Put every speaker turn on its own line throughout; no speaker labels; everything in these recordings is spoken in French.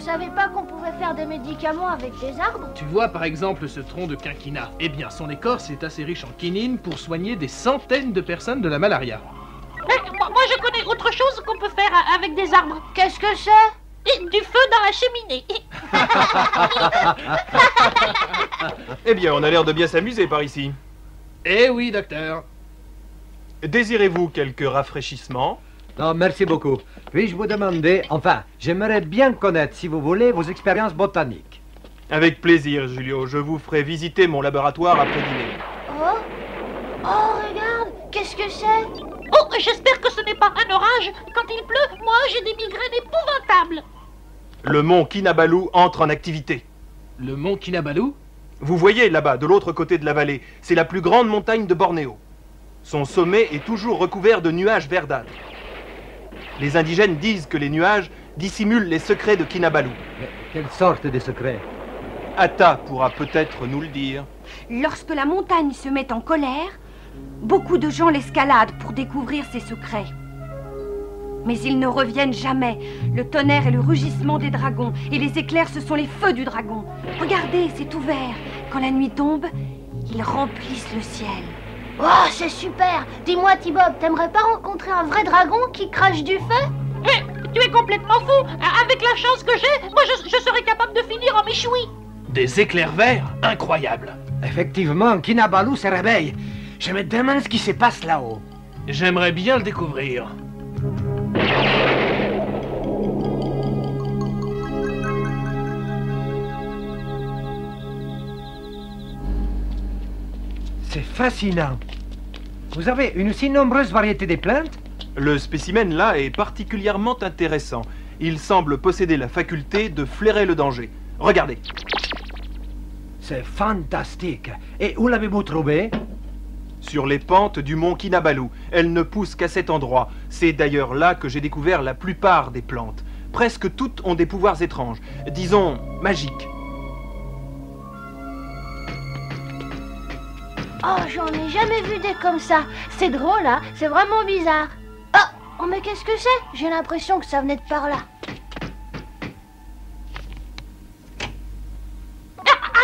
savais pas qu'on pouvait faire des médicaments avec des arbres.
Tu vois par exemple ce tronc de quinquina. Eh bien, son écorce est assez riche en quinine pour soigner des centaines de personnes de la malaria.
Moi, je connais autre chose qu'on peut faire avec des arbres.
Qu'est-ce que c'est?
Du feu dans la cheminée.
Eh bien, on a l'air de bien s'amuser par ici.
Eh oui, docteur.
Désirez-vous quelques rafraîchissements?
Non, merci beaucoup. Puis-je vous demander, enfin, j'aimerais bien connaître, si vous voulez, vos expériences botaniques.
Avec plaisir, Julio. Je vous ferai visiter mon laboratoire après dîner.
Oh, oh, regarde, qu'est-ce que c'est?
Oh, j'espère que ce n'est pas un orage. Quand il pleut, moi, j'ai des migraines épouvantables.
Le mont Kinabalu entre en activité.
Le mont Kinabalu?
Vous voyez là-bas, de l'autre côté de la vallée, c'est la plus grande montagne de Bornéo. Son sommet est toujours recouvert de nuages verdâtres. Les indigènes disent que les nuages dissimulent les secrets de Kinabalu.
Mais quelle sorte de secret?
Atta pourra peut-être nous le dire.
Lorsque la montagne se met en colère, beaucoup de gens l'escaladent pour découvrir ses secrets. Mais ils ne reviennent jamais. Le tonnerre est le rugissement des dragons, et les éclairs, ce sont les feux du dragon. Regardez, c'est ouvert. Quand la nuit tombe, ils remplissent le ciel.
Oh, c'est super! Dis-moi, T-Bob, t'aimerais pas rencontrer un vrai dragon qui crache du feu?
Mais tu es complètement fou. Avec la chance que j'ai, moi, je serais capable de finir en méchoui.
Des éclairs verts? Incroyable.
Effectivement, Kinabalu se réveille. Je me demande ce qui se passe là-haut.
J'aimerais bien le découvrir.
C'est fascinant. Vous avez une si nombreuse variété de plantes?
Le spécimen là est particulièrement intéressant. Il semble posséder la faculté de flairer le danger. Regardez.
C'est fantastique. Et où l'avez-vous trouvé?
Sur les pentes du mont Kinabalu. Elle ne pousse qu'à cet endroit. C'est d'ailleurs là que j'ai découvert la plupart des plantes. Presque toutes ont des pouvoirs étranges. Disons, magiques.
Oh, j'en ai jamais vu des comme ça. C'est drôle, hein? C'est vraiment bizarre. Oh, mais qu'est-ce que c'est? J'ai l'impression que ça venait de par là.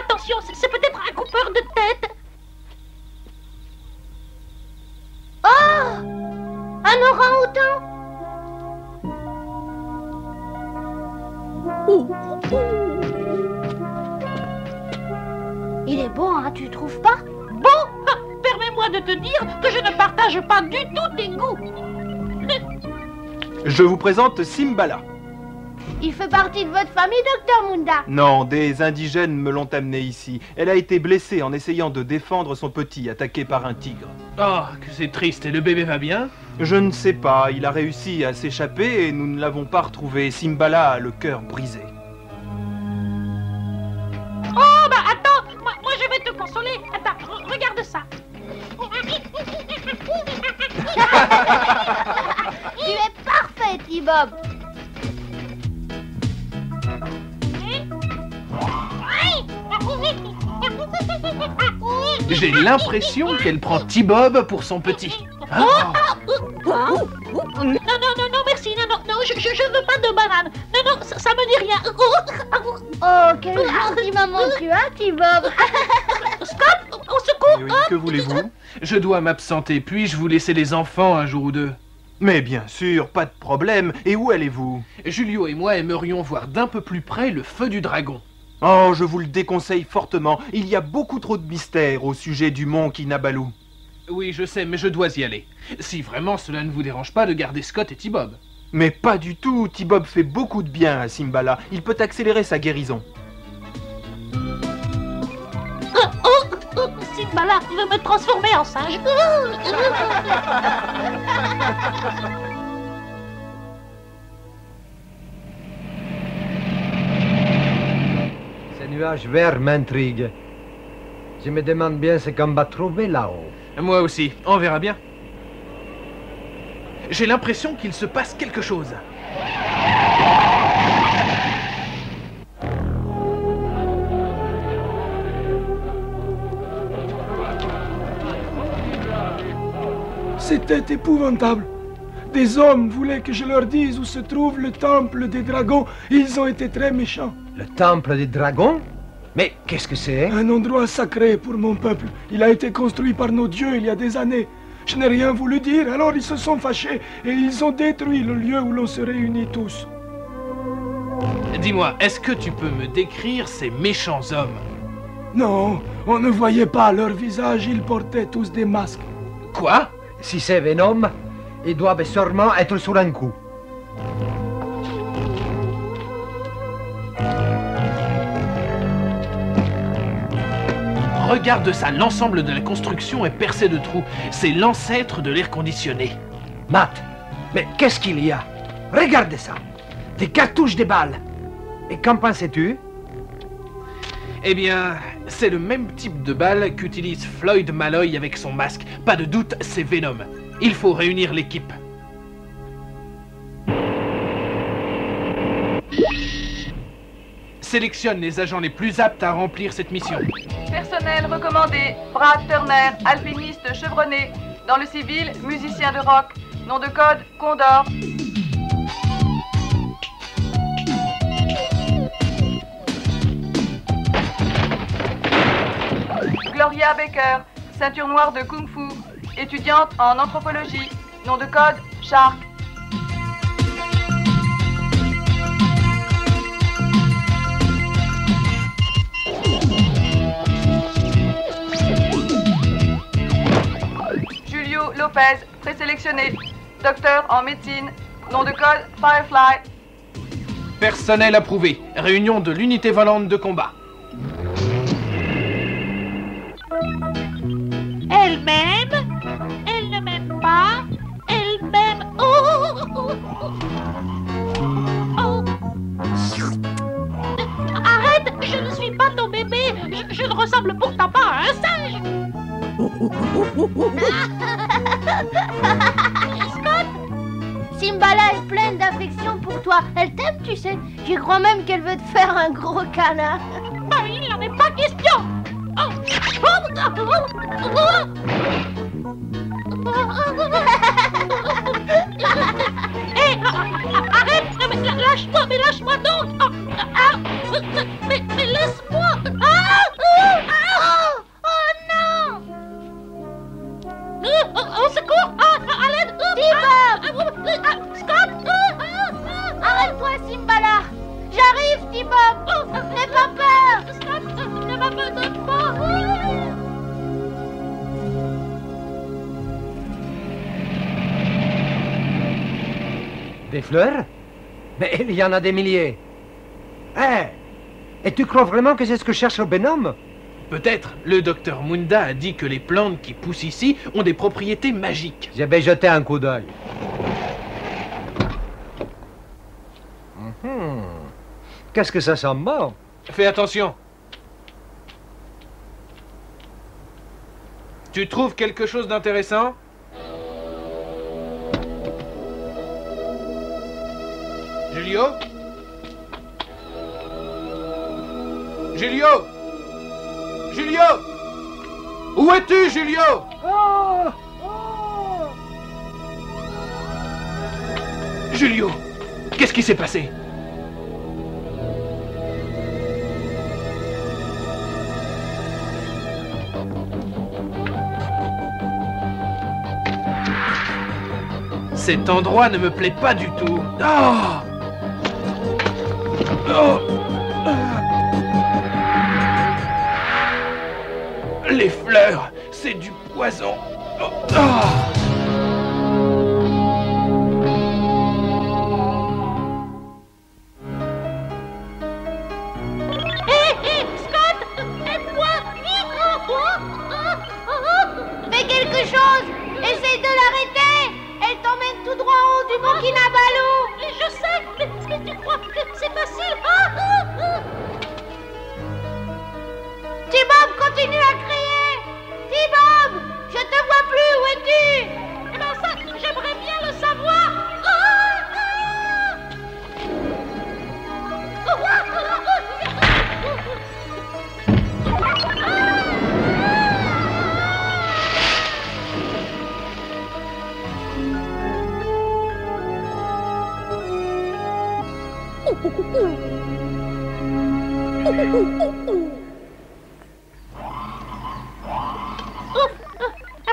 Attention, c'est peut-être un coupeur de tête.
Oh! Un orang-outan! Il est beau, hein, tu trouves pas?
Bon, permets-moi de te dire que je ne partage pas du tout tes goûts.
Je vous présente Simbala.
Il fait partie de votre famille, Docteur Munda?
Non, des indigènes me l'ont amenée ici. Elle a été blessée en essayant de défendre son petit, attaqué par un tigre.
Oh, que c'est triste. Et le bébé va bien?
Je ne sais pas, il a réussi à s'échapper et nous ne l'avons pas retrouvé. Simbala a le cœur brisé.
Oh, bah attends, moi je vais te consoler. Attends, regarde ça.
Tu es parfait, T-Bob!
J'ai l'impression qu'elle prend T-Bob pour son petit. Ah.
Non, merci. Non, je veux pas de banane. Non, ça me dit rien.
Oh, quelle gentille maman tu as, T-Bob!
Scott, au secours.
Oui, que voulez-vous?
Je dois m'absenter. Puis-je vous laisser les enfants un jour ou deux?
Mais bien sûr, pas de problème. Et où allez-vous?
Julio et moi aimerions voir d'un peu plus près le feu du dragon.
Oh, je vous le déconseille fortement. Il y a beaucoup trop de mystères au sujet du mont Kinabalu.
Oui, je sais, mais je dois y aller. Si vraiment cela ne vous dérange pas de garder Scott et T-Bob.
Mais pas du tout. T-Bob fait beaucoup de bien à Simbala. Il peut accélérer sa guérison.
Simbala, il veut me transformer en singe.
Ces nuages verts m'intriguent. Je me demande bien ce qu'on va trouver là-haut.
Moi aussi, on verra bien. J'ai l'impression qu'il se passe quelque chose.
C'était épouvantable. Des hommes voulaient que je leur dise où se trouve le temple des dragons. Ils ont été très méchants.
Le temple des dragons? Mais qu'est-ce que c'est?
Un endroit sacré pour mon peuple. Il a été construit par nos dieux il y a des années. Je n'ai rien voulu dire, alors ils se sont fâchés et ils ont détruit le lieu où l'on se réunit tous.
Dis-moi, est-ce que tu peux me décrire ces méchants hommes?
Non, on ne voyait pas leur visage, ils portaient tous des masques.
Quoi?
Si c'est Venom, ils doivent sûrement être sur un coup.
Regarde ça, l'ensemble de la construction est percé de trous. C'est l'ancêtre de l'air conditionné.
Matt, mais qu'est-ce qu'il y a? Regarde ça. Des cartouches de balles. Et qu'en penses-tu?
Eh bien, c'est le même type de balle qu'utilise Floyd Malloy avec son masque. Pas de doute, c'est Venom. Il faut réunir l'équipe. Sélectionne les agents les plus aptes à remplir cette mission.
Personnel recommandé, Brad Turner, alpiniste chevronné. Dans le civil, musicien de rock. Nom de code, Condor. Gloria Baker, ceinture noire de Kung Fu. Étudiante en anthropologie. Nom de code, Shark. Julio Lopez, présélectionné. Docteur en médecine. Nom de code, Firefly.
Personnel approuvé. Réunion de l'unité volante de combat.
Elle m'aime, elle ne m'aime pas, elle m'aime. Oh, oh, oh, oh. Arrête, je ne suis pas ton bébé, je ne ressemble pourtant pas à un singe.
Scott, Simbala est pleine d'affection pour toi. Elle t'aime, tu sais. Je crois même qu'elle veut te faire un gros câlin.
Ah, il n'en est pas question. Oh. Hé, arrête, mais lâche-moi donc. Mais laisse-moi.
Oh non!
Au secours, à l'aide. Scott.
Arrête-toi, Simbala. J'arrive, T-Bob. N'aie pas peur.
Scott, ne m'abandonne pas.
Des fleurs? Mais il y en a des milliers. Hé! Et tu crois vraiment que c'est ce que cherche Venom?
Peut-être. Le docteur Munda a dit que les plantes qui poussent ici ont des propriétés magiques.
Je vais jeter un coup d'œil. Qu'est-ce que ça sent bon?
Fais attention. Tu trouves quelque chose d'intéressant? Julio? Julio? Julio? Où es-tu, Julio? Julio, qu'est-ce qui s'est passé? Cet endroit ne me plaît pas du tout. Oh! Oh! Les fleurs, c'est du poison. Oh! Oh!
Hé, Scott, aide-moi.
Fais quelque chose. Essaye de l'arrêter. Elle t'emmène tout droit en haut du mont Kinabalu.
Je sais, mais tu crois que c'est facile?
T-Bob, continue à crier. T-Bob, je te vois plus. Où es-tu?
Eh ben ça, j'aimerais bien le savoir. Ah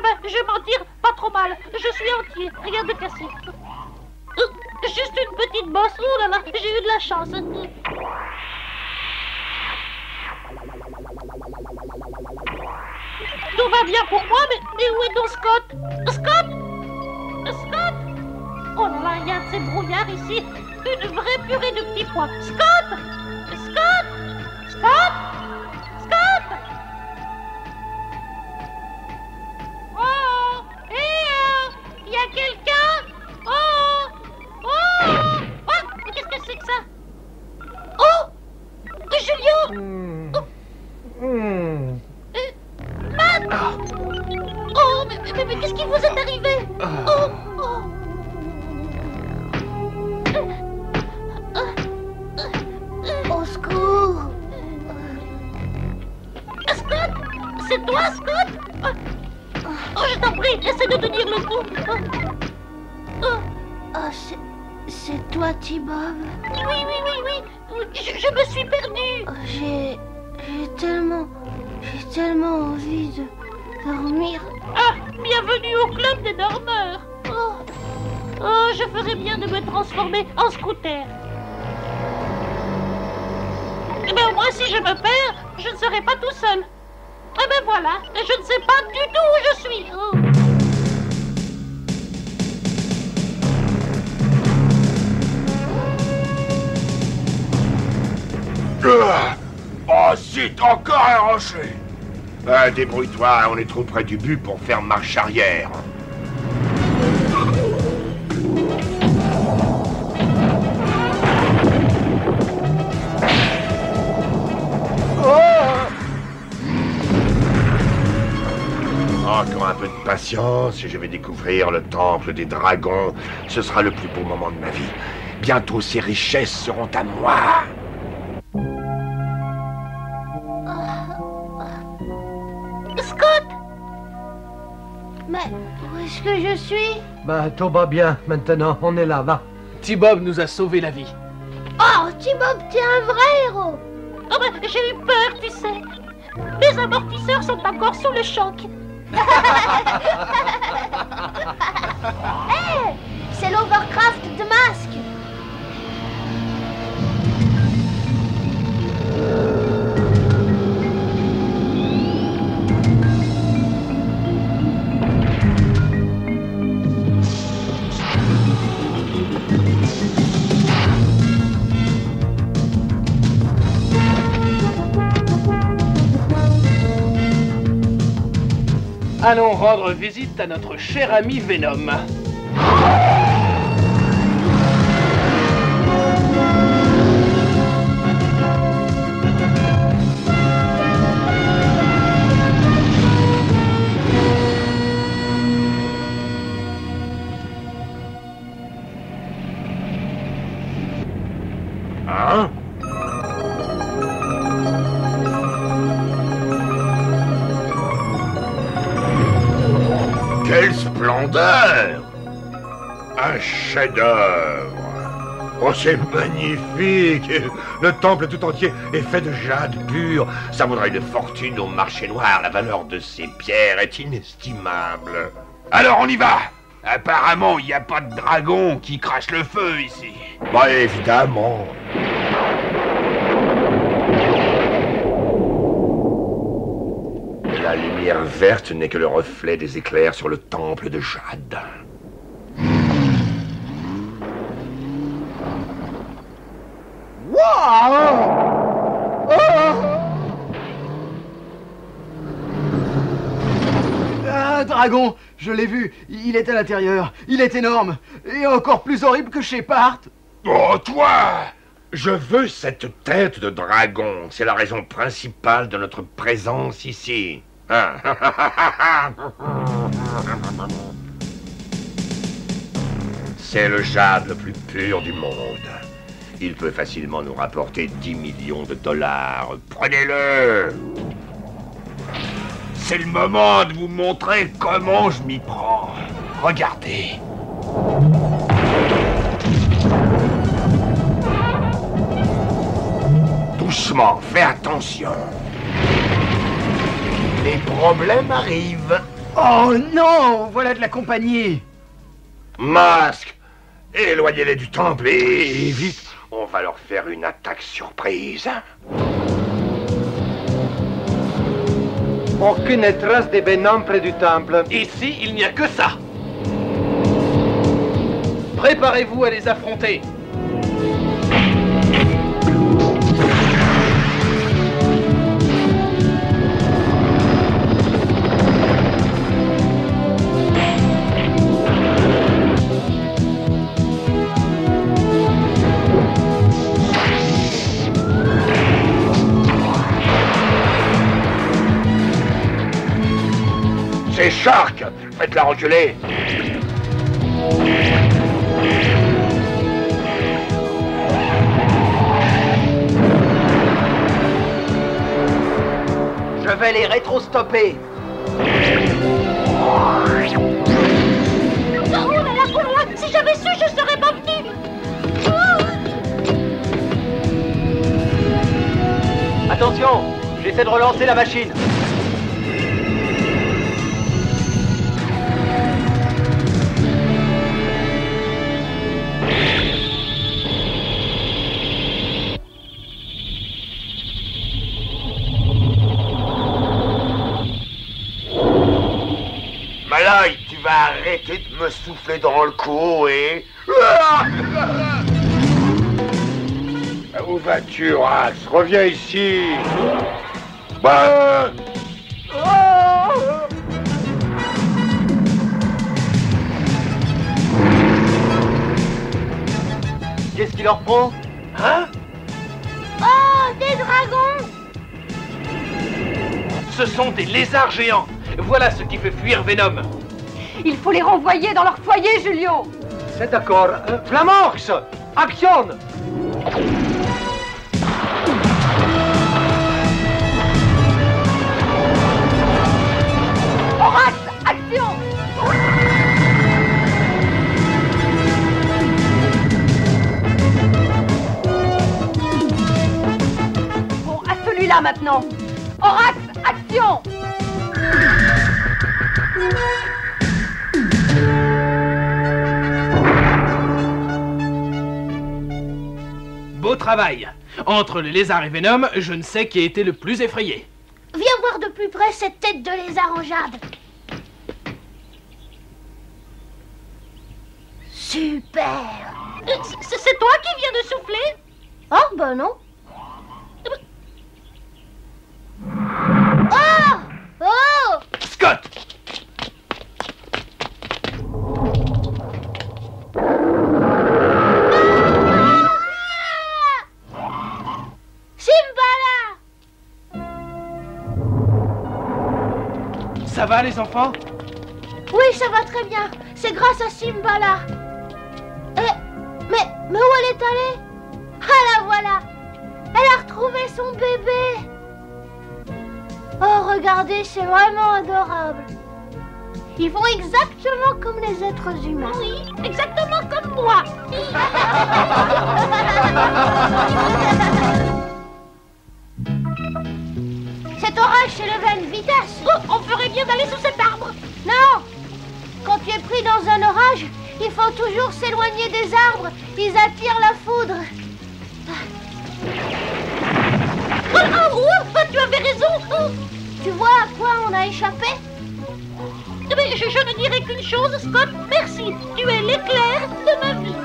ben, je vais m'en tire pas trop mal. Je suis entier, rien de cassé. Juste une petite bosse. Oh là là, j'ai eu de la chance. Tout va bien pour moi, mais où est donc Scott? Scott? Scott? Oh là là, il y a de ces brouillards ici. Une vraie purée de petits pois. Scott? Scott? Scott? Scott? Oh! Il y a quelqu'un? Oh! Oh! Oh! Qu'est-ce que c'est que ça? Oh! Julio! Matt! Oh, mais qu'est-ce qui vous est arrivé? Oh! Oh!
Au secours!
Scott? C'est toi, Scott? Oh, je t'en prie, essaie de tenir le coup.
Oh, c'est toi, T-Bob?
Oui. Je me suis perdue.
Oh, j'ai tellement envie de dormir.
Ah, bienvenue au club des dormeurs. Oh, je ferais bien de me transformer en scooter. Eh bien, au moins, si je me perds, je ne serai pas tout seul. Eh ben voilà, je ne sais pas du tout où je suis. Oh.
Oh, zut, encore un rocher. Débrouille-toi, on est trop près du but pour faire marche arrière. Encore un peu de patience et je vais découvrir le temple des dragons. Ce sera le plus beau moment de ma vie. Bientôt ces richesses seront à moi.
Scott!
Mais où est-ce que je suis?
Bah, tout va bien maintenant, on est là, va.
T-Bob nous a sauvé la vie.
Oh, T-Bob, t'es un vrai héros!
Oh ben, j'ai eu peur, tu sais. Mes amortisseurs sont encore sous le choc.
Hey, c'est l'Overcraft de masque!
Allons rendre visite à notre cher ami Venom.
Hein? Quelle splendeur! Un chef-d'œuvre! Oh, c'est magnifique! Le temple tout entier est fait de jade pur. Ça vaudrait une fortune au marché noir. La valeur de ces pierres est inestimable. Alors on y va! Apparemment, il n'y a pas de dragon qui crache le feu ici. Bah évidemment. La lumière verte n'est que le reflet des éclairs sur le temple de jade.
Un dragon, je l'ai vu, il est à l'intérieur, il est énorme, et encore plus horrible que Shepard.
Oh, toi! Je veux cette tête de dragon, c'est la raison principale de notre présence ici. C'est le jade le plus pur du monde. Il peut facilement nous rapporter 10 millions de dollars. Prenez-le! C'est le moment de vous montrer comment je m'y prends. Regardez. doucement, fais attention. Les problèmes arrivent.
Oh non, voilà de la compagnie.
Masque, éloignez-les du temple et vite, on va leur faire une attaque surprise.
Aucune trace de Venom près du temple.
Ici, il n'y a que ça. Préparez-vous à les affronter.
C'est Shark, faites-la reculer.
Je vais les rétro-stopper.
Oh là là, si j'avais su, je serais pas venu.
Attention, j'essaie de relancer la machine.
Malloy, tu vas arrêter de me souffler dans le cou et... Où vas-tu, Rax? Reviens ici. Bah...
Qu'est-ce qui leur prend?
Hein?
Oh, des dragons!
Ce sont des lézards géants. Voilà ce qui fait fuir Venom.
Il faut les renvoyer dans leur foyer, Julio.
C'est d'accord. Flamox, action!
Horace, action! Bon, à celui-là maintenant. Horace, action!
Beau travail. Entre les lézards et Venom, je ne sais qui a été le plus effrayé.
Viens voir de plus près cette tête de lézard en jade. Super!
C'est toi qui viens de souffler?
Oh, ben non. Oh! Oh!
Scott!
Simbala!
Ça va, les enfants?
Oui, ça va très bien. C'est grâce à Simbala. Mais où elle est allée? Ah, la voilà. Elle a retrouvé son bébé. Oh, regardez, c'est vraiment adorable. Ils font exactement comme les êtres humains.
Oui, exactement comme moi.
Cet orage s'élevait une vitesse.
Oh, on ferait bien d'aller sous cet arbre.
Non! Quand tu es pris dans un orage, il faut toujours s'éloigner des arbres. Ils attirent la foudre.
Tu avais raison.
Tu vois à quoi on a échappé?
Mais je ne dirai qu'une chose, Scott. Merci. Tu es l'éclair de ma vie.